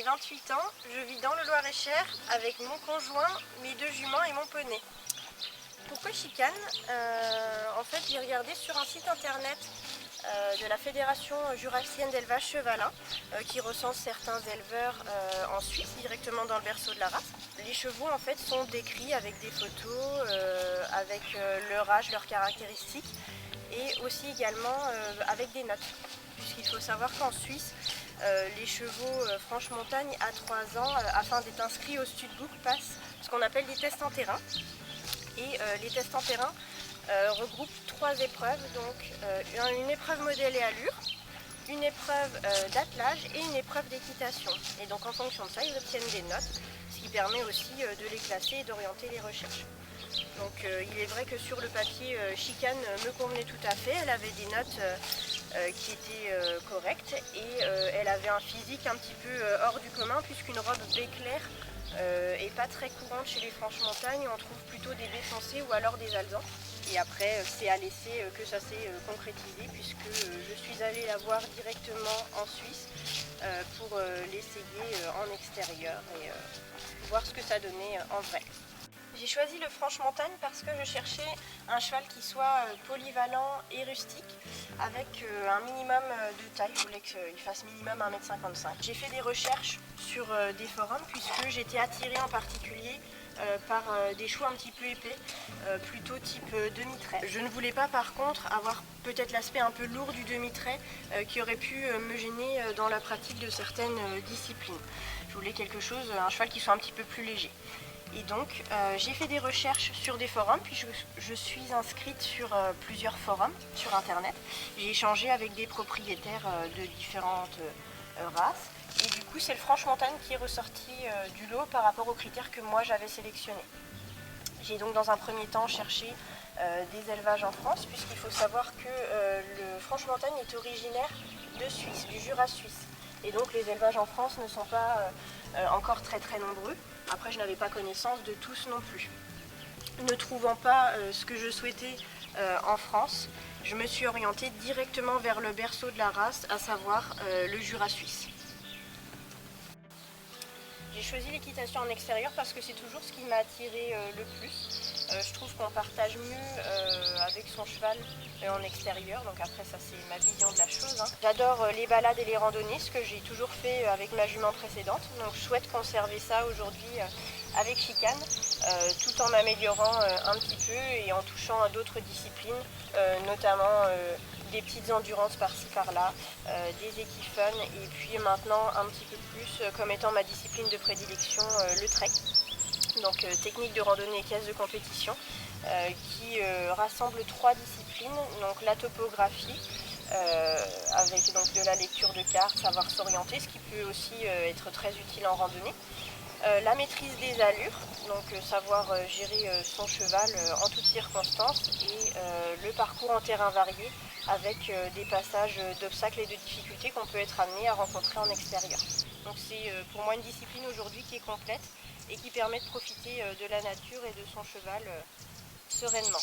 28 ans, je vis dans le Loir-et-Cher avec mon conjoint, mes 2 juments et mon poney. Pourquoi chicane? En fait, j'ai regardé sur un site internet de la Fédération jurassienne d'élevage chevalin qui recense certains éleveurs en Suisse, directement dans le berceau de la race. Les chevaux en fait sont décrits avec des photos, avec leur âge, leurs caractéristiques et aussi également avec des notes. Puisqu'il faut savoir qu'en Suisse, les chevaux franche-montagne à 3 ans, afin d'être inscrits au studbook, passent ce qu'on appelle des tests en terrain. Et les tests en terrain regroupent 3 épreuves, donc une épreuve modèle et allure, une épreuve d'attelage et une épreuve d'équitation. Et donc en fonction de ça, ils obtiennent des notes, ce qui permet aussi de les classer et d'orienter les recherches. Donc il est vrai que sur le papier, Chicane me convenait tout à fait, elle avait des notes qui étaient correctes et elle avait un physique un petit peu hors du commun puisqu'une robe béclair est pas très courante chez les franches-montagnes, on trouve plutôt des baies foncées ou alors des alezans. Et après c'est à l'essai que ça s'est concrétisé puisque je suis allée la voir directement en Suisse pour l'essayer en extérieur et voir ce que ça donnait en vrai. J'ai choisi le franche-montagne parce que je cherchais un cheval qui soit polyvalent et rustique avec un minimum de taille. Je voulais qu'il fasse minimum 1,55 m. J'ai fait des recherches sur des forums puisque j'étais attirée en particulier par des chevaux un petit peu épais, plutôt type demi-trait. Je ne voulais pas par contre avoir peut-être l'aspect un peu lourd du demi-trait qui aurait pu me gêner dans la pratique de certaines disciplines. Je voulais quelque chose, un cheval qui soit un petit peu plus léger. Et donc j'ai fait des recherches sur des forums, puis je suis inscrite sur plusieurs forums sur internet. J'ai échangé avec des propriétaires de différentes races et du coup c'est le franche-montagne qui est ressorti du lot par rapport aux critères que moi j'avais sélectionnés. J'ai donc dans un premier temps cherché des élevages en France puisqu'il faut savoir que le franche-montagne est originaire de Suisse, du Jura suisse. Et donc les élevages en France ne sont pas encore très nombreux. Après je n'avais pas connaissance de tous non plus. Ne trouvant pas ce que je souhaitais en France, je me suis orientée directement vers le berceau de la race, à savoir le Jura suisse. J'ai choisi l'équitation en extérieur parce que c'est toujours ce qui m'a attiré le plus. Je trouve qu'on partage mieux avec son cheval en extérieur, donc après ça c'est ma vision de la chose. J'adore les balades et les randonnées, ce que j'ai toujours fait avec ma jument précédente, donc je souhaite conserver ça aujourd'hui avec Chicane, tout en m'améliorant un petit peu et en touchant à d'autres disciplines, notamment des petites endurances par-ci par-là, des équifun et puis maintenant un petit peu plus comme étant ma discipline de prédilection, le trek. Donc technique de randonnée et caisse de compétition qui rassemble 3 disciplines, donc la topographie avec donc de la lecture de cartes, savoir s'orienter, ce qui peut aussi être très utile en randonnée. La maîtrise des allures, donc savoir gérer son cheval en toutes circonstances et le parcours en terrain varié avec des passages d'obstacles et de difficultés qu'on peut être amené à rencontrer en extérieur. Donc c'est pour moi une discipline aujourd'hui qui est complète et qui permet de profiter de la nature et de son cheval sereinement.